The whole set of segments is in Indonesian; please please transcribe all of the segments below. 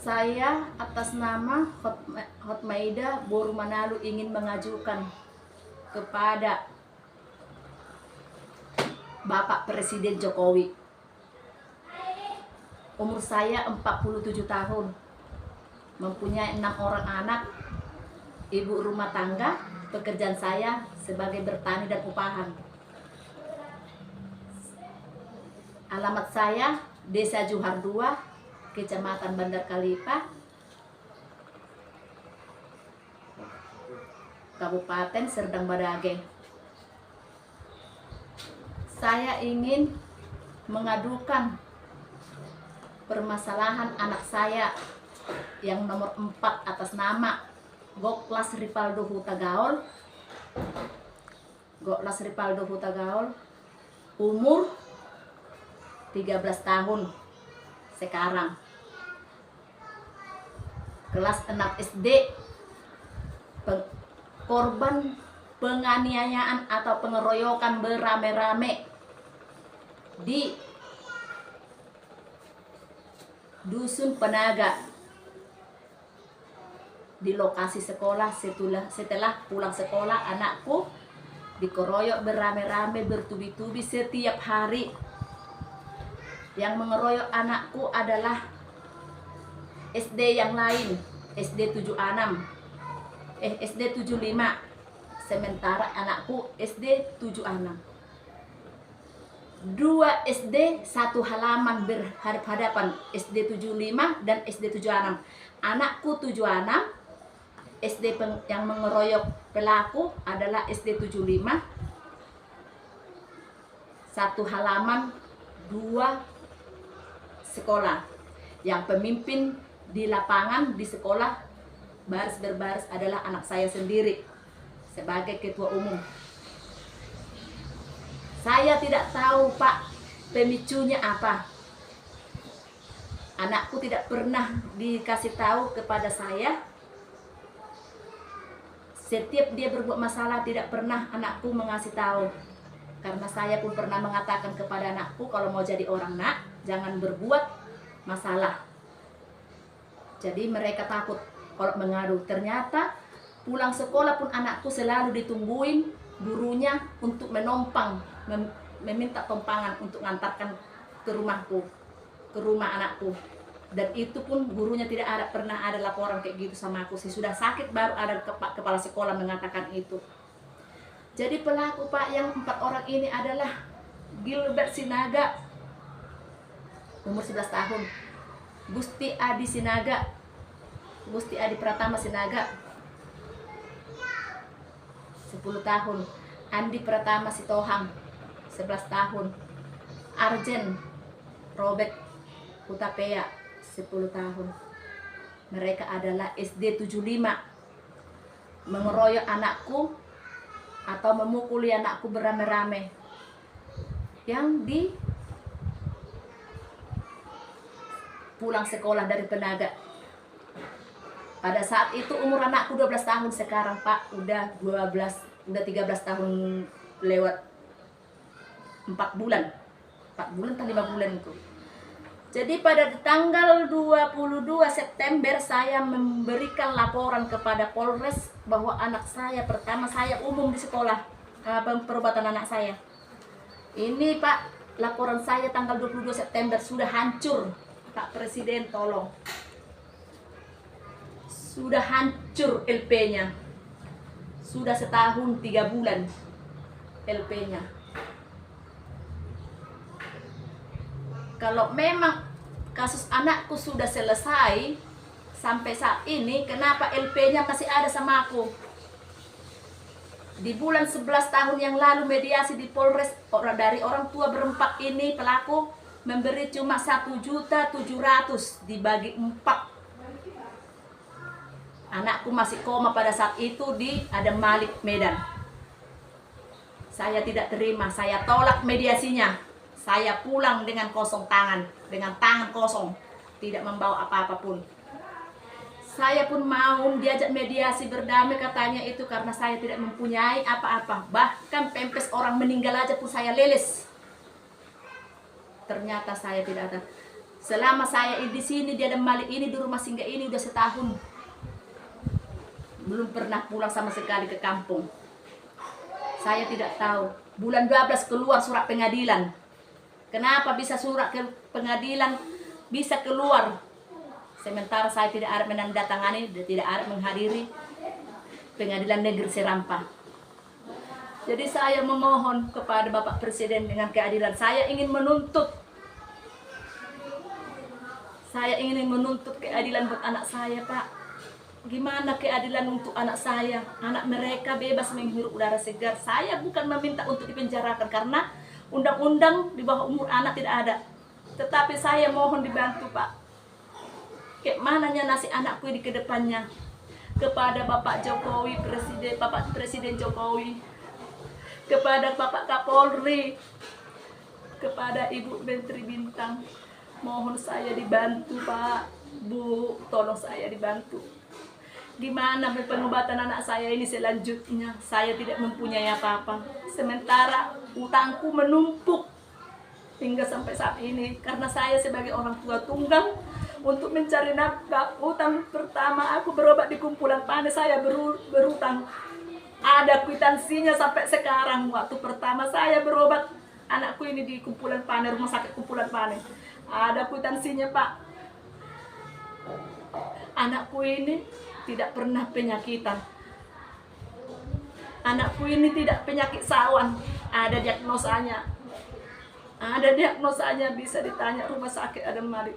Saya atas nama Hotmaida Boru Manalu ingin mengajukan kepada Bapak Presiden Jokowi. Umur saya 47 tahun, mempunyai 6 orang anak, ibu rumah tangga. Pekerjaan saya sebagai bertani dan upahan. Alamat saya Desa Johar 2, Kecamatan Bandar Kalipa, Kabupaten Serdang Badage. Saya ingin mengadukan permasalahan anak saya yang nomor 4 atas nama Goklas Ripaldo Hutagaol. Goklas Ripaldo Hutagaol, umur 13 tahun sekarang, kelas 6 SD, korban penganiayaan atau pengeroyokan berame-rame di Dusun Penaga. Di lokasi sekolah, setelah pulang sekolah, anakku dikeroyok berame-rame, bertubi-tubi setiap hari. Yang mengeroyok anakku adalah SD yang lain, SD 76, SD 75, sementara anakku SD 76. 2 SD satu halaman berhadapan, SD 75 dan SD 76. Anakku 76, SD yang mengeroyok pelaku adalah SD 75, satu halaman 2 sekolah. Yang pemimpin di lapangan di sekolah baris berbaris adalah anak saya sendiri sebagai ketua umum. Saya tidak tahu, Pak, pemicunya apa. Anakku tidak pernah dikasih tahu kepada saya. Setiap dia berbuat masalah tidak pernah anakku mengasih tahu. Karena saya pun pernah mengatakan kepada anakku, kalau mau jadi orang, nak, jangan berbuat masalah. Jadi mereka takut kalau mengadu. Ternyata pulang sekolah pun anakku selalu ditungguin gurunya untuk menompang, meminta tompangan untuk mengantarkan ke rumahku, ke rumah anakku. Dan itu pun gurunya tidak pernah ada laporan kayak gitu sama aku. Sudah sakit baru ada kepala sekolah mengatakan itu. Jadi pelaku, Pak, yang 4 orang ini adalah Gilbert Sinaga, umur 11 tahun, Gusti Adi Sinaga, Gusti Adi Pratama Sinaga, 10 tahun, Andi Pratama Sitohang, 11 tahun, Arjen Robert Hutapea, 10 tahun. Mereka adalah SD 75, mengeroyok anakku atau memukuli anakku berame-rame yang di pulang sekolah dari Penaga. Pada saat itu umur anakku 12 tahun, sekarang, Pak, udah 13 tahun lewat 4 bulan. 4 bulan atau 5 bulan itu. Jadi pada tanggal 22 September saya memberikan laporan kepada Polres bahwa anak saya, pertama saya umum di sekolah, perobatan anak saya. Ini, Pak, laporan saya tanggal 22 September sudah hancur. Pak Presiden, tolong. Sudah hancur LP-nya. Sudah setahun 3 bulan LP-nya. Kalau memang kasus anakku sudah selesai sampai saat ini, kenapa LP-nya masih ada sama aku? Di bulan 11 tahun yang lalu mediasi di Polres, dari orang tua berempat ini pelaku memberi cuma 1.700.000 dibagi 4. Anakku masih koma pada saat itu di Adam Malik, Medan. Saya tidak terima, saya tolak mediasinya. Saya pulang dengan kosong tangan, dengan tangan kosong, tidak membawa apa-apapun. Saya pun mau diajak mediasi berdamai katanya itu karena saya tidak mempunyai apa-apa. Bahkan pempes orang meninggal aja pun saya leles. Ternyata saya tidak ada. Selama saya di sini di Adam Malik ini, di rumah singgah ini udah setahun, belum pernah pulang sama sekali ke kampung. Saya tidak tahu. Bulan 12 keluar surat pengadilan. Kenapa bisa surat ke pengadilan bisa keluar? Sementara saya tidak ada menandatangani, tidak ada menghadiri pengadilan negeri Serampang. Jadi saya memohon kepada Bapak Presiden dengan keadilan. Saya ingin menuntut keadilan buat anak saya, Pak. Gimana keadilan untuk anak saya? Anak mereka bebas menghirup udara segar. Saya bukan meminta untuk dipenjarakan karena undang-undang di bawah umur anak tidak ada. Tetapi saya mohon dibantu, Pak. Kayak mananya nasib anakku di kedepannya. Kepada Bapak Jokowi, Bapak Presiden Jokowi, kepada Bapak Kapolri, kepada Ibu Menteri Bintang, mohon saya dibantu, Pak. Bu, tolong saya dibantu. Gimana pengobatan anak saya ini selanjutnya? Saya tidak mempunyai apa-apa. Sementara utangku menumpuk hingga sampai saat ini. Karena saya sebagai orang tua tunggal untuk mencari nafkah. Utang pertama aku berobat di Kumpulan Pane, saya berutang. Ada kwitansinya sampai sekarang. Waktu pertama saya berobat anakku ini di Kumpulan Pane, rumah sakit Kumpulan Pane. Ada kwitansinya, Pak. Anakku ini tidak pernah penyakitan. Anakku ini tidak penyakit sawan. Ada diagnosanya. Bisa ditanya rumah sakit Adam Malik.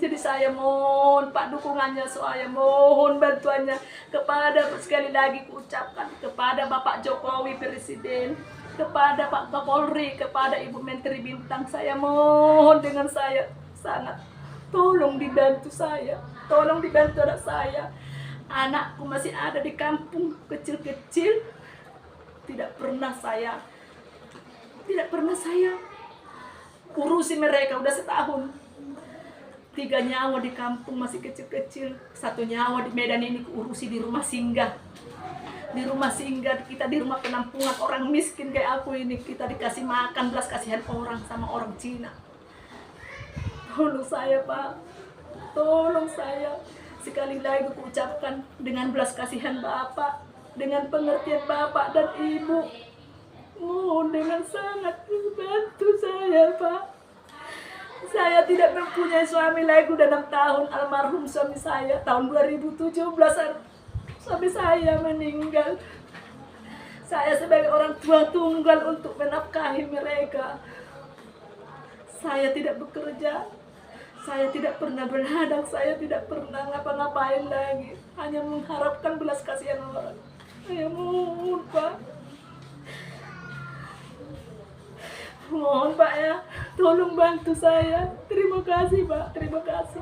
Jadi saya mohon Pak dukungannya, saya mohon bantuannya kepada, sekali lagi kuucapkan kepada Bapak Jokowi Presiden, kepada Pak Kapolri, kepada Ibu Menteri Bintang. Saya mohon dengan saya sangat, tolong dibantu saya, tolong dibantu anak saya. Anakku masih ada di kampung kecil-kecil, tidak pernah saya urusi mereka udah setahun. 3 nyawa di kampung masih kecil-kecil, 1 nyawa di Medan ini urusi di rumah singgah. Di rumah singgah kita, di rumah penampungan orang miskin kayak aku ini, kita dikasih makan belas kasihan orang sama orang Cina. Tolong saya, Pak, tolong saya. Sekali lagi aku ucapkan dengan belas kasihan Bapak, dengan pengertian Bapak dan Ibu, mohon dengan sangat bantu saya, Pak. Saya tidak mempunyai suami lagi, udah 6 tahun almarhum suami saya. Tahun 2017 suami saya meninggal. Saya sebagai orang tua tunggal untuk menafkahi mereka. Saya tidak bekerja, saya tidak pernah berladang, saya tidak pernah ngapa-ngapain lagi. Hanya mengharapkan belas kasihan orang. Saya mohon, Pak. Mohon, Pak, ya, tolong bantu saya. Terima kasih, Pak, terima kasih.